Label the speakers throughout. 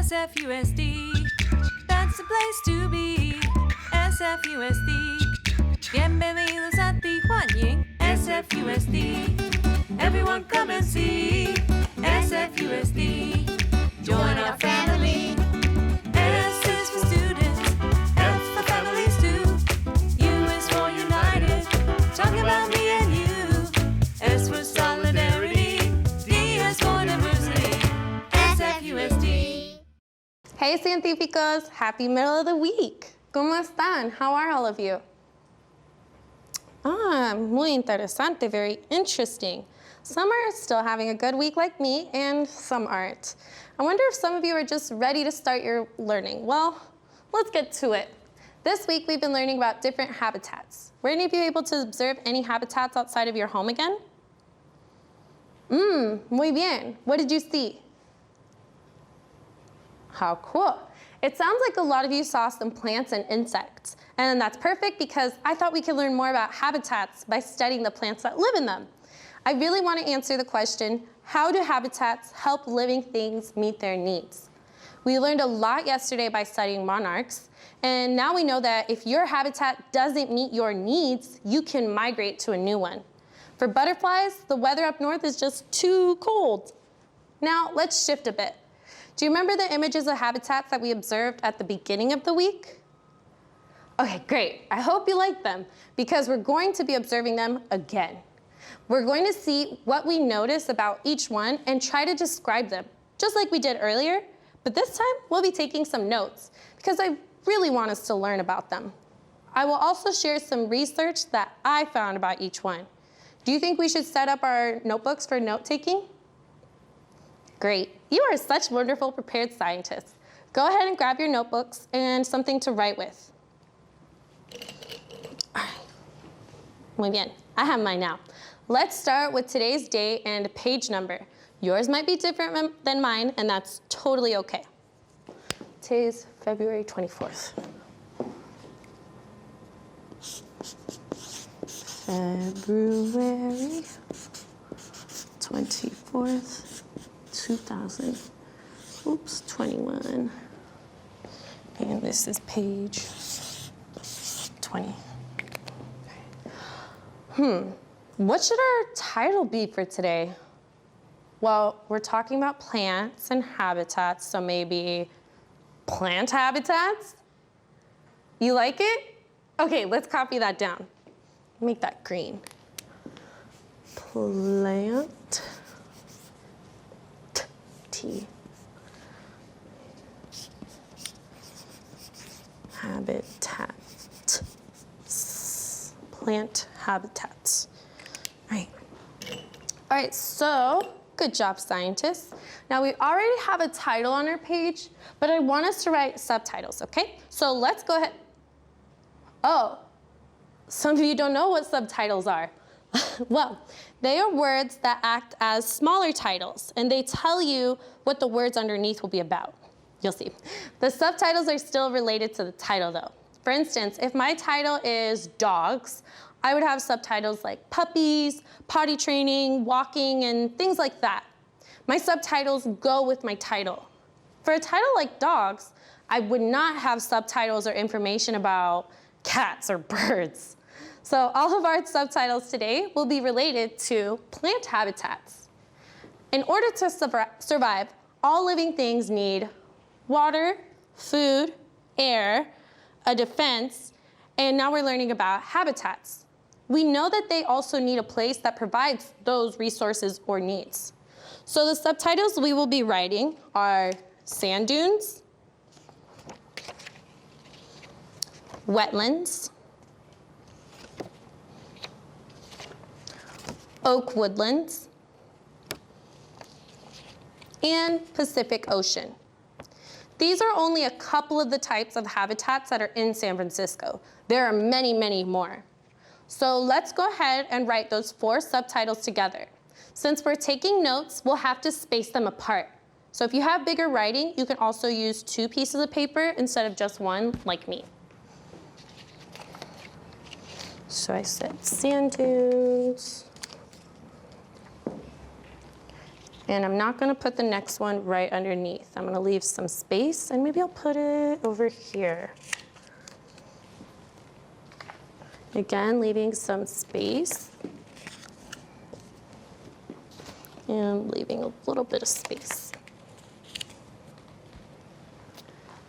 Speaker 1: SFUSD, that's the place to be. SFUSD, bienvenidos a Tijuana. SFUSD, everyone come and see. SFUSD, join our family. S is for students, F for families too. U is for united, talking about me and you. S for solidarity, D is for diversity. SFUSD.
Speaker 2: Hey científicos, happy middle of the week. ¿Cómo están? How are all of you? Muy interesante, very interesting. Some are still having a good week like me, and some aren't. I wonder if some of you are just ready to start your learning. Well, let's get to it. This week we've been learning about different habitats. Were any of you able to observe any habitats outside of your home again? Muy bien. What did you see? How cool. It sounds like a lot of you saw some plants and insects, and that's perfect because I thought we could learn more about habitats by studying the plants that live in them. I really want to answer the question, how do habitats help living things meet their needs? We learned a lot yesterday by studying monarchs, and now we know that if your habitat doesn't meet your needs, you can migrate to a new one. For butterflies, the weather up north is just too cold. Now, let's shift a bit. Do you remember the images of habitats that we observed at the beginning of the week? Okay, great. I hope you like them because we're going to be observing them again. We're going to see what we notice about each one and try to describe them, just like we did earlier, but this time we'll be taking some notes because I really want us to learn about them. I will also share some research that I found about each one. Do you think we should set up our notebooks for note-taking? Great. You are such wonderful prepared scientists. Go ahead and grab your notebooks and something to write with. All right. Muy bien. I have mine now. Let's start with today's date and page number. Yours might be different than mine, and that's totally okay. Today's February 24th. February 24th. 21. And this is page 20. What should our title be for today? Well, we're talking about plants and habitats, so maybe plant habitats? You like it? Okay, let's copy that down. Make that green. Plant. Habitats. Plant habitats. All right, so good job, scientists. Now we already have a title on our page, but I want us to write subtitles, okay? So let's go ahead. Oh, some of you don't know what subtitles are. Well, they are words that act as smaller titles, and they tell you what the words underneath will be about. You'll see. The subtitles are still related to the title, though. For instance, if my title is dogs, I would have subtitles like puppies, potty training, walking, and things like that. My subtitles go with my title. For a title like dogs, I would not have subtitles or information about cats or birds. So all of our subtitles today will be related to plant habitats. In order to survive, all living things need water, food, air, a defense, and now we're learning about habitats. We know that they also need a place that provides those resources or needs. So the subtitles we will be writing are sand dunes, wetlands, oak woodlands, and Pacific Ocean. These are only a couple of the types of habitats that are in San Francisco. There are many, many more. So let's go ahead and write those 4 subtitles together. Since we're taking notes, we'll have to space them apart. So if you have bigger writing, you can also use 2 pieces of paper instead of just 1, like me. So I said sand dunes, And I'm not gonna put the next one right underneath. I'm gonna leave some space and maybe I'll put it over here. Again, leaving some space. And leaving a little bit of space.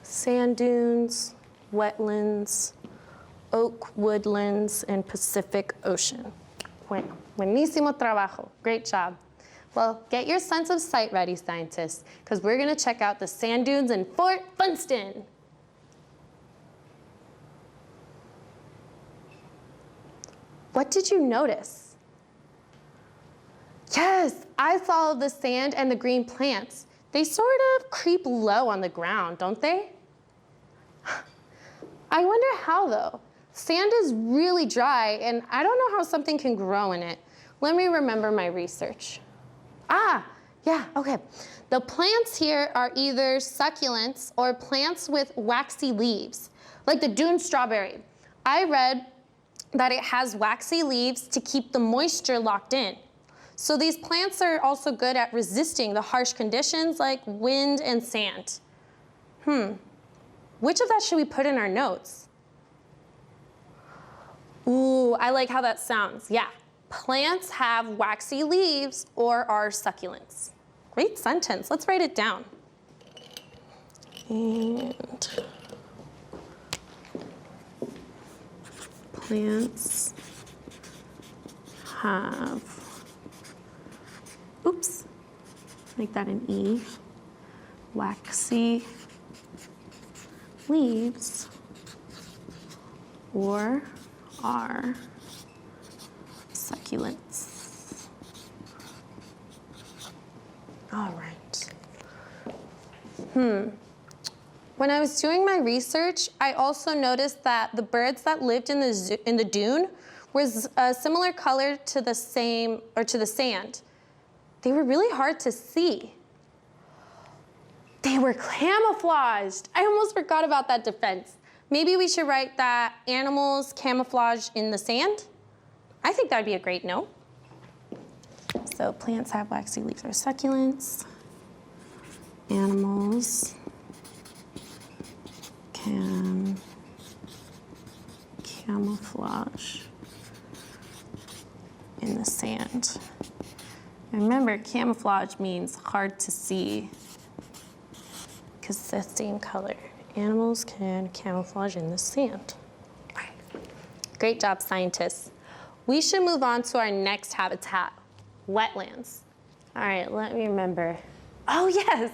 Speaker 2: Sand dunes, wetlands, oak woodlands, and Pacific Ocean. Bueno, buenísimo trabajo. Great job. Well, get your sense of sight ready, scientists, because we're going to check out the sand dunes in Fort Funston. What did you notice? Yes, I saw the sand and the green plants. They sort of creep low on the ground, don't they? I wonder how, though. Sand is really dry, and I don't know how something can grow in it. Let me remember my research. Yeah, okay. The plants here are either succulents or plants with waxy leaves, like the dune strawberry. I read that it has waxy leaves to keep the moisture locked in. So these plants are also good at resisting the harsh conditions like wind and sand. Which of that should we put in our notes? Ooh, I like how that sounds. Yeah, plants have waxy leaves or are succulents. Great sentence. Let's write it down. And plants have, oops, make that an E, waxy leaves or are succulents. All right. When I was doing my research, I also noticed that the birds that lived in the dune was a similar color to the sand. They were really hard to see. They were camouflaged. I almost forgot about that defense. Maybe we should write that animals camouflage in the sand. I think that'd be a great note. So plants have waxy leaves or succulents. Animals can camouflage in the sand. And remember, camouflage means hard to see because it's the same color. Animals can camouflage in the sand. All right. Great job, scientists. We should move on to our next habitat, wetlands. All right, let me remember. Oh yes,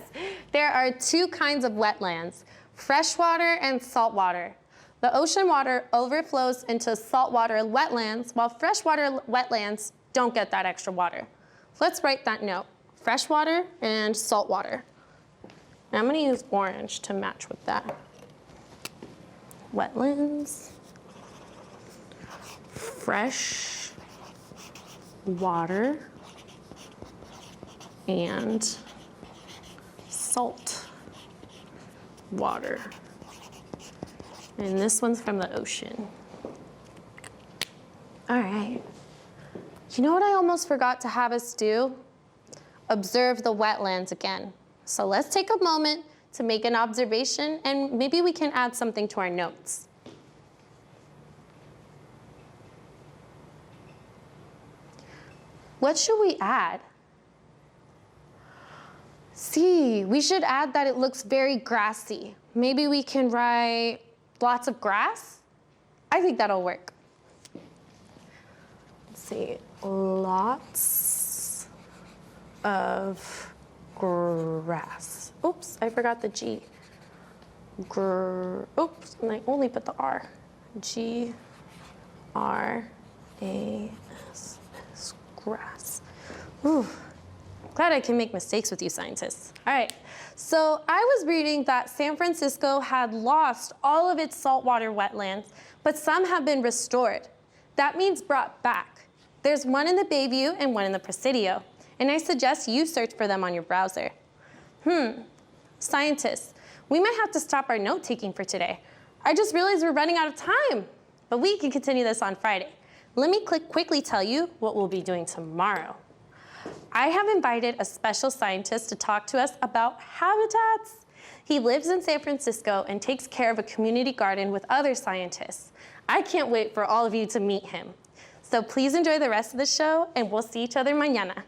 Speaker 2: there are two kinds of wetlands, freshwater and saltwater. The ocean water overflows into saltwater wetlands, while freshwater wetlands don't get that extra water. Let's write that note, freshwater and saltwater. And I'm gonna use orange to match with that. Wetlands, fresh water, and salt water. And this one's from the ocean. All right. You know what I almost forgot to have us do? Observe the wetlands again. So let's take a moment to make an observation and maybe we can add something to our notes. What should we add? See, we should add that it looks very grassy. Maybe we can write lots of grass? I think that'll work. Let's see, lots of grass. Oops, I forgot the G. Oops, and I only put the R. G-R-A-S-S, grass. Ooh. Glad I can make mistakes with you scientists. All right, so I was reading that San Francisco had lost all of its saltwater wetlands, but some have been restored. That means brought back. There's one in the Bayview and one in the Presidio, and I suggest you search for them on your browser. Scientists, we might have to stop our note-taking for today. I just realized we're running out of time, but we can continue this on Friday. Let me quickly tell you what we'll be doing tomorrow. I have invited a special scientist to talk to us about habitats. He lives in San Francisco and takes care of a community garden with other scientists. I can't wait for all of you to meet him. So please enjoy the rest of the show and we'll see each other mañana.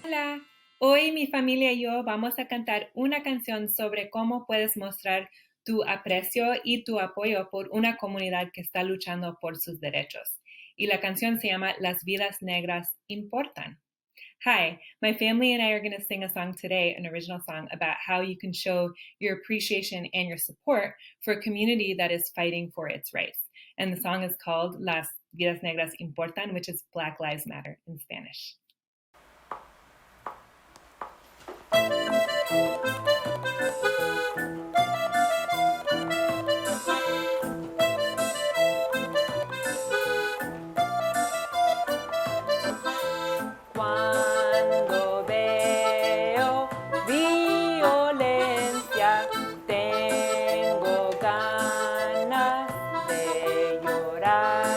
Speaker 3: Hola, hoy mi familia y yo vamos a cantar una canción sobre cómo puedes mostrar tu aprecio y tu apoyo por una comunidad que está luchando por sus derechos. Y la canción se llama Las vidas negras importan. Hi, my family and I are going to sing a song today, an original song, about how you can show your appreciation and your support for a community that is fighting for its rights. And the song is called Las vidas negras importan, which is Black Lives Matter in Spanish. Cuando veo violencia, tengo ganas de llorar,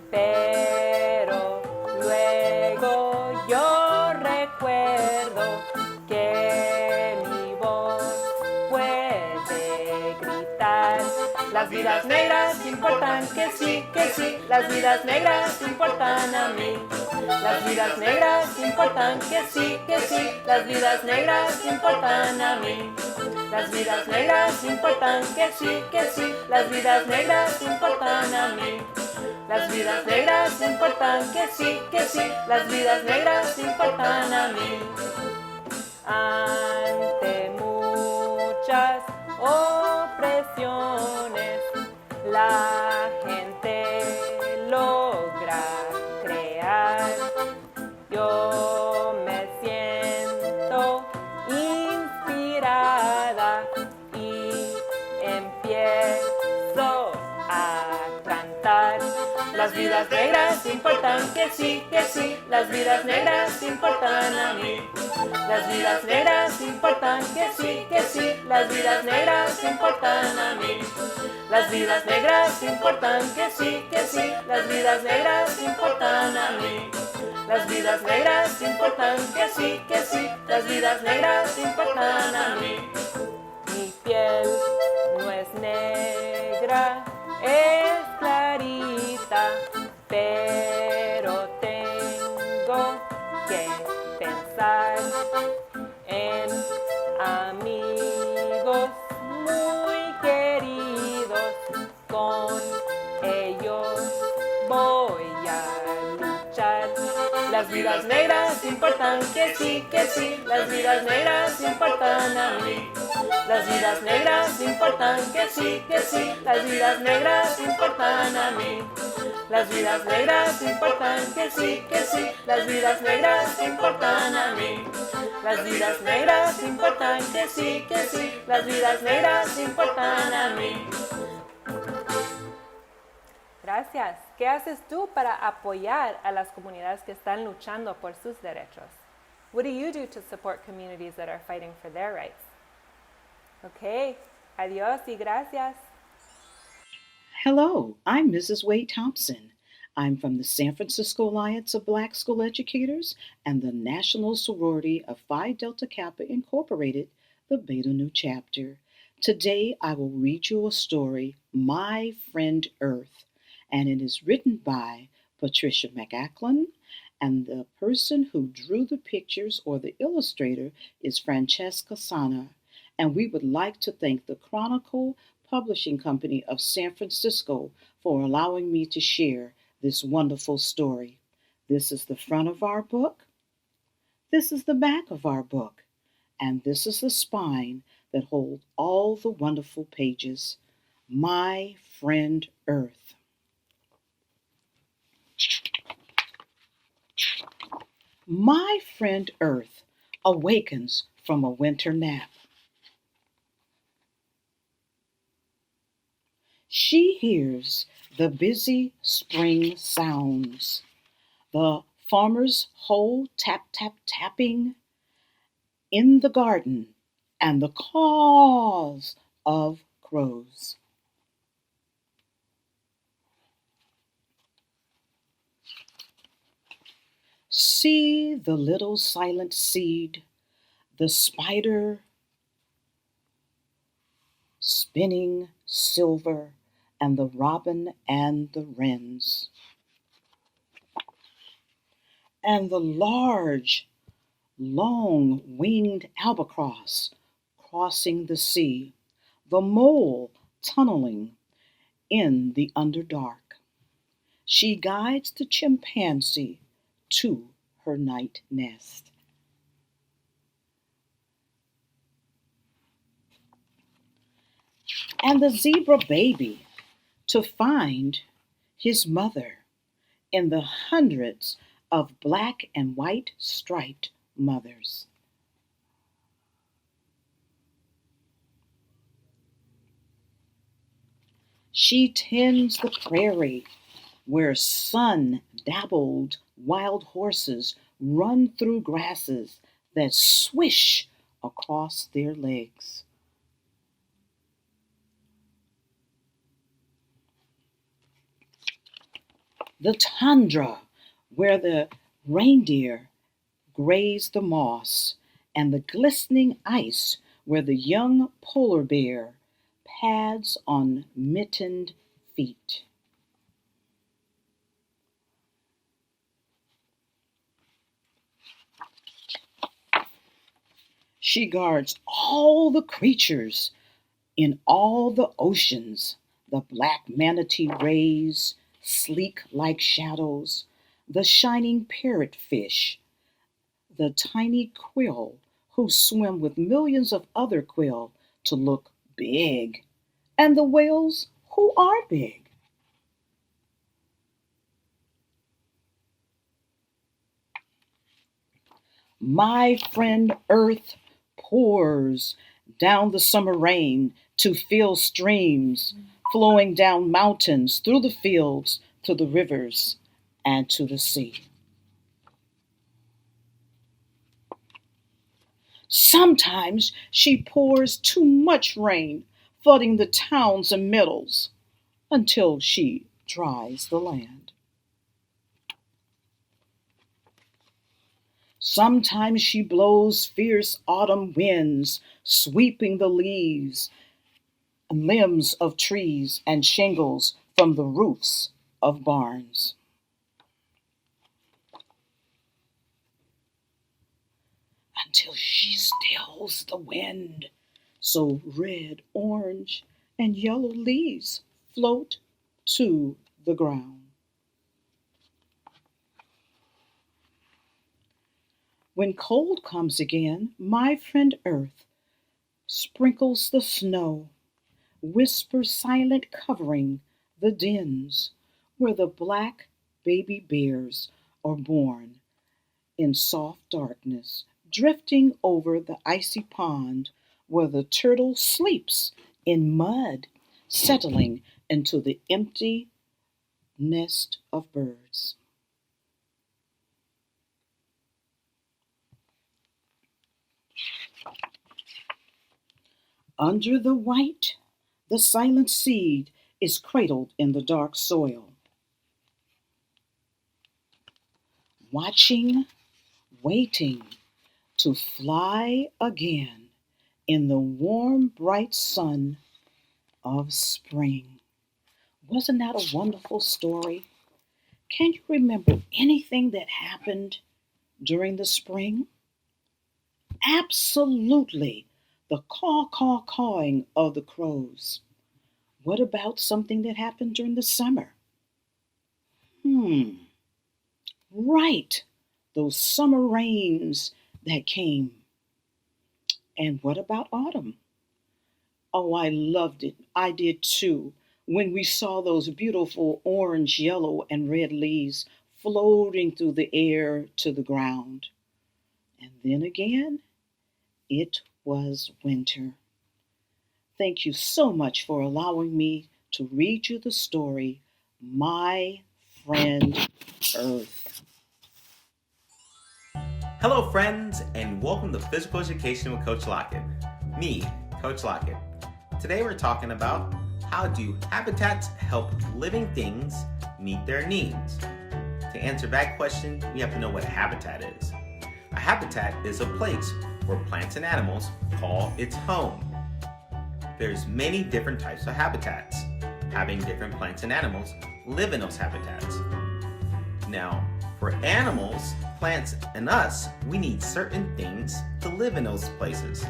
Speaker 3: pero luego yo recuerdo que mi voz puede gritar. Las vidas negras importan, que sí, las vidas negras importan a mí. Las vidas negras importan, que sí, las vidas negras importan a mí. Las vidas negras importan, que sí, las vidas negras importan a mí. Las vidas negras importan, que sí, las vidas negras importan a mí. Ante muchas opresiones, la gente logra crear. Yo me siento inspirada y empiezo a cantar. Las vidas negras importan, que sí, las vidas negras importan a mí. Las vidas negras importan, que sí, las vidas negras importan a mí. Las vidas negras importan, que sí, las vidas negras importan a mí. Las vidas negras importan, que sí, las vidas negras importan a mí. Mi piel no es negra, es clarita, pero tengo que pensar en amigos muy queridos, con ellos voy a luchar. Las vidas negras importan, que sí, las vidas negras importan a mí. Las vidas negras importan, que sí, las vidas negras importan a mí. Las vidas negras importan, que sí, las vidas negras importan a mí. Las vidas negras importan, que sí, las vidas negras importan a mí. Gracias. ¿Qué haces tú para apoyar a las comunidades que están luchando por sus derechos? What do you do to support communities that are fighting for their rights? Okay. Adiós y gracias.
Speaker 4: Hello, I'm Mrs. Wade Thompson. I'm from the San Francisco Alliance of Black School Educators and the National Sorority of Phi Delta Kappa Incorporated, the Beta Nu chapter. Today I will read you a story, My Friend Earth, and it is written by Patricia McAcklin, and the person who drew the pictures or the illustrator is Francesca Sana. And we would like to thank the Chronicle Publishing Company of San Francisco for allowing me to share this wonderful story. This is the front of our book. This is the back of our book. And this is the spine that holds all the wonderful pages. My Friend Earth. My friend Earth awakens from a winter nap. She hears the busy spring sounds, the farmer's hoe tap, tap, tapping in the garden, and the caws of crows. See the little silent seed, the spider spinning silver, and the robin and the wrens, and the large, long-winged albatross crossing the sea, the mole tunneling in the underdark. She guides the chimpanzee to her night nest. And the zebra baby to find his mother in the hundreds of black and white striped mothers. She tends the prairie where sun-dabbled wild horses run through grasses that swish across their legs. The tundra where the reindeer graze the moss, and the glistening ice where the young polar bear pads on mittened feet. She guards all the creatures in all the oceans, the black manatee rays, sleek like shadows, the shining parrotfish, the tiny krill who swim with millions of other krill to look big, and the whales who are big. My friend Earth pours down the summer rain to fill streams, flowing down mountains, through the fields, to the rivers, and to the sea. Sometimes she pours too much rain, flooding the towns and meadows, until she dries the land. Sometimes she blows fierce autumn winds, sweeping the leaves and limbs of trees and shingles from the roofs of barns. Until she stills the wind, so red, orange, and yellow leaves float to the ground. When cold comes again, my friend Earth sprinkles the snow, whispers silent covering the dens where the black baby bears are born in soft darkness, drifting over the icy pond where the turtle sleeps in mud, settling into the empty nest of birds. Under the white, the silent seed is cradled in the dark soil. Watching, waiting to fly again in the warm, bright sun of spring. Wasn't that a wonderful story? Can you remember anything that happened during the spring? Absolutely. The caw-caw-cawing of the crows. What about something that happened during the summer? Right. Those summer rains that came. And what about autumn? Oh, I loved it. I did too. When we saw those beautiful orange, yellow, and red leaves floating through the air to the ground. And then again, it was winter. Thank you so much for allowing me to read you the story, My Friend Earth.
Speaker 5: Hello friends, and welcome to Physical Education with Coach Lockett. Me, Coach Lockett. Today we're talking about how do habitats help living things meet their needs. To to answer that question, we have to know what a habitat is. A habitat is a place where plants and animals call its home. There's many different types of habitats. Having different plants and animals live in those habitats. Now, for animals, plants, and us, we need certain things to live in those places.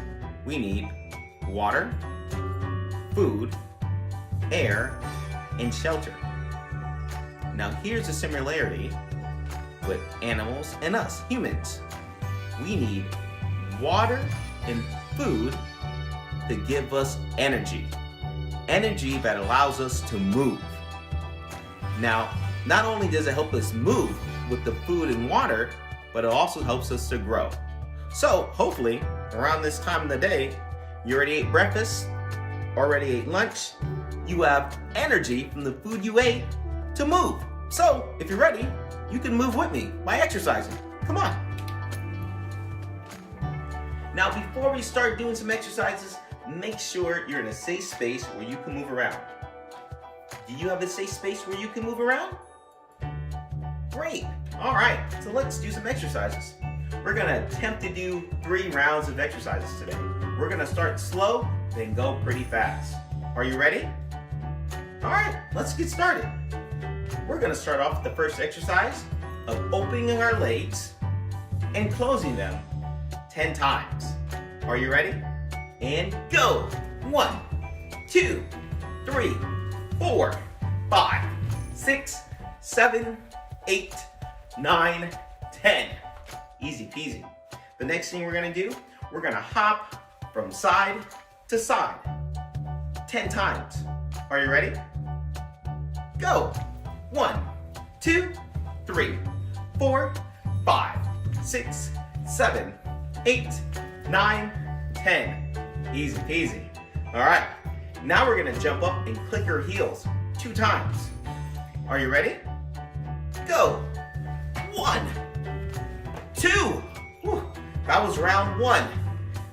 Speaker 5: We need water, food, air, and shelter. Now here's a similarity with animals and us, humans. We need water and food to give us energy. Energy that allows us to move. Now, not only does it help us move with the food and water, but it also helps us to grow. So hopefully, around this time of the day, you already ate breakfast, already ate lunch, you have energy from the food you ate to move. So if you're ready, you can move with me by exercising. Come on. Now before we start doing some exercises, make sure you're in a safe space where you can move around. Do you have a safe space where you can move around? Great. All right, so let's do some exercises. We're gonna attempt to do 3 rounds of exercises today. We're gonna start slow, then go pretty fast. Are you ready? All right, let's get started. We're gonna start off with the first exercise of opening our legs and closing them 10 times. Are you ready? And go. 1, 2, 3, 4, 5, 6, 7, 8, 9, 10. Easy peasy. The next thing we're gonna do, we're gonna hop from side to side 10 times. Are you ready? Go. 1, 2, 3, 4, 5, 6, 7, 8, 9, 10. Easy peasy. All right, now we're gonna jump up and click our heels 2 times. Are you ready? Go. 1, 2. Whew. That was round 1.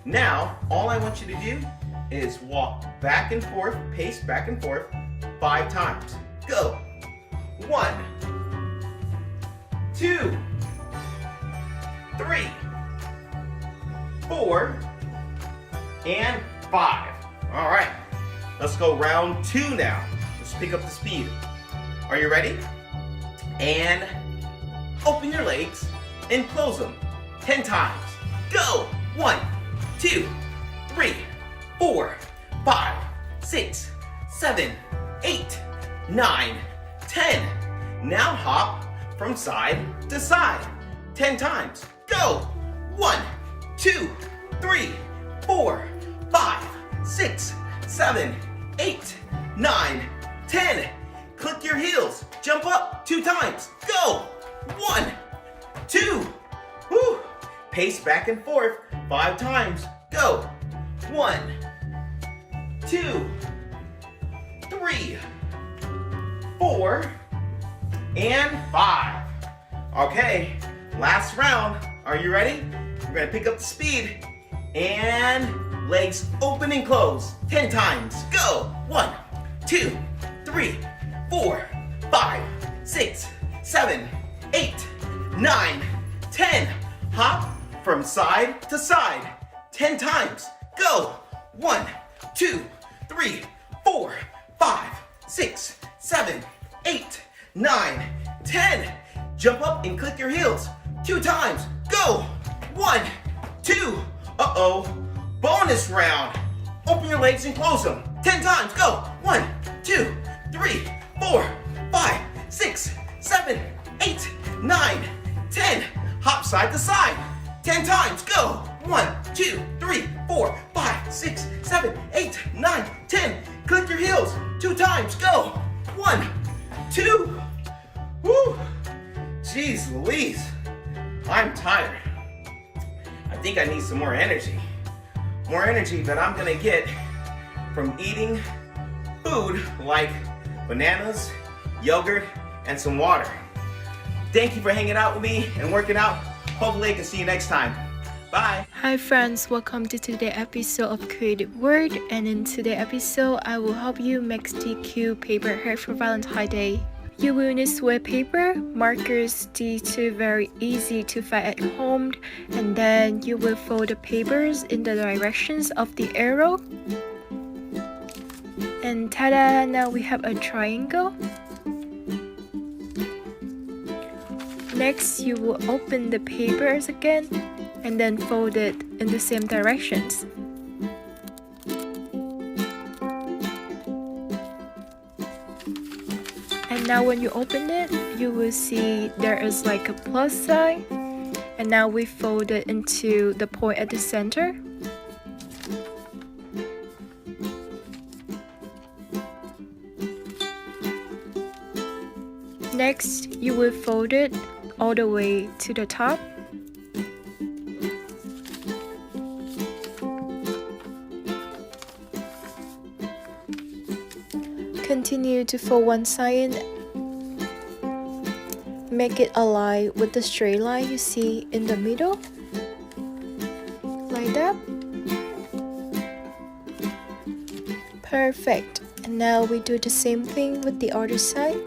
Speaker 5: Now, all I want you to do is walk back and forth, pace back and forth 5 times. Go. 1, 2, 3, 4, and 5. All right, let's go round 2 now. Let's pick up the speed. Are you ready? And open your legs and close them 10 times. Go. 1, 2, 3, 4, 5, 6, 7, 8, 9, 10. Now hop from side to side 10 times. Go. 1, 2, 3, 4, 5, 6, 7, 8, 9, 10. Click your heels. Jump up 2 times. Go. 1, 2. Woo. Pace back and forth 5 times. Go. 1, 2, 3, 4, and 5. Okay, last round. Are you ready? We're gonna pick up the speed and legs open and close 10 times. Go. 1, 2, 3, 4, 5, 6, 7, 8, 9, 10. Hop from side to side 10 times. Go. 1, 2, 3, 4, 5, 6, 7, 8, 9, 10. Jump up and click your heels 2 times. Go. 1, 2. Uh-oh. Bonus round. Open your legs and close them 10 times. Go. 1, 2, 3, 4, 5, 6, 7, 8, 9, 10. Hop side to side 10 times. Go. 1, 2, 3, 4, 5, 6, 7, 8, 9, 10. Click your heels 2 times. Go. 1, 2. Woo. Jeez Louise. I'm tired. I think I need some more energy. More energy that I'm gonna get from eating food like bananas, yogurt, and some water. Thank you for hanging out with me and working out. Hopefully I can see you next time. Bye.
Speaker 6: Hi friends, welcome to today's episode of Creative Word, and in today's episode I will help you make sticky paper hair for Valentine's Day. You will need sweat paper, markers, these two very easy to find at home, and then you will fold the papers in the directions of the arrow. And ta-da! Now we have a triangle. Next, you will open the papers again and then fold it in the same directions. And now when you open it, you will see there is like a plus sign. And now we fold it into the point at the center. Next, you will fold it all the way to the top. Continue to fold one side. Make it align with the straight line you see in the middle. Like that. Perfect. And now we do the same thing with the other side.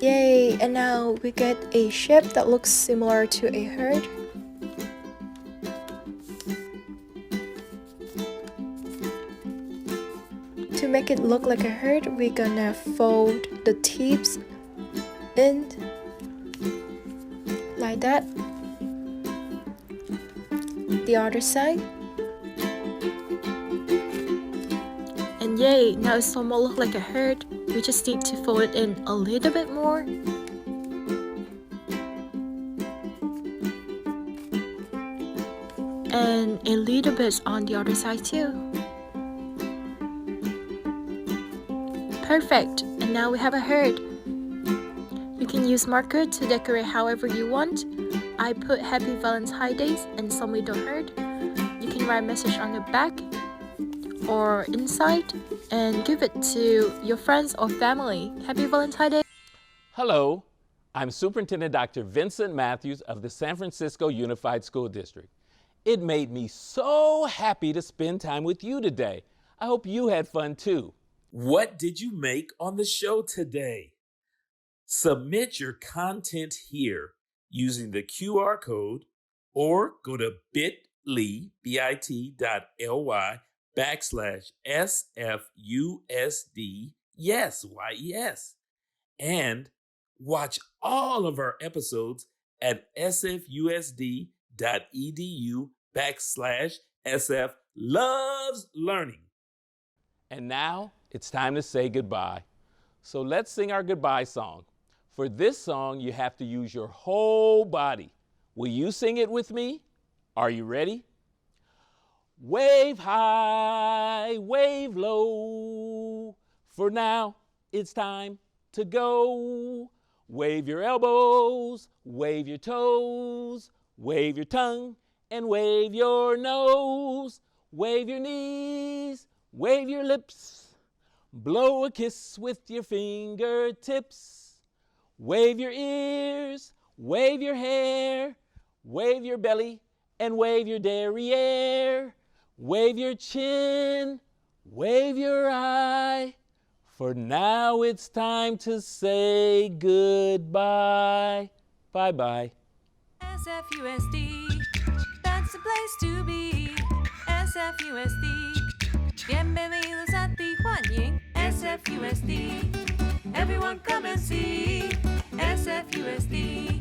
Speaker 6: Yay! And now we get a shape that looks similar to a heart. To make it look like a heart, we're gonna fold the tips in like that. The other side. And yay! Now it's almost look like a heart. We just need to fold it in a little bit more. And a little bit on the other side too. Perfect. And now we have a heart. You can use marker to decorate however you want. I put Happy Valentine's Days and some little heart. You can write a message on the back or inside and give it to your friends or family. Happy Valentine's Day.
Speaker 7: Hello, I'm Superintendent Dr. Vincent Matthews of the San Francisco Unified School District. It made me so happy to spend time with you today. I hope you had fun too.
Speaker 8: What did you make on the show today? Submit your content here using the QR code or go to bit.ly/SFUSD, yes, YES, and watch all of our episodes at sfusd.edu/SF loves learning.
Speaker 7: And now it's time to say goodbye. So let's sing our goodbye song. For this song, you have to use your whole body. Will you sing it with me? Are you ready? Wave high, wave low. For now, it's time to go. Wave your elbows, wave your toes, wave your tongue, and wave your nose. Wave your knees, wave your lips. Blow a kiss with your fingertips. Wave your ears, wave your hair, wave your belly, and wave your derriere. Wave your chin, wave your eye. For now it's time to say goodbye. Bye-bye.
Speaker 1: SFUSD, that's the place to be. SFUSD, bienvenidos a ti, Juan Ying. SFUSD, everyone come and see. SFUSD,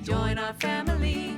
Speaker 1: join our family.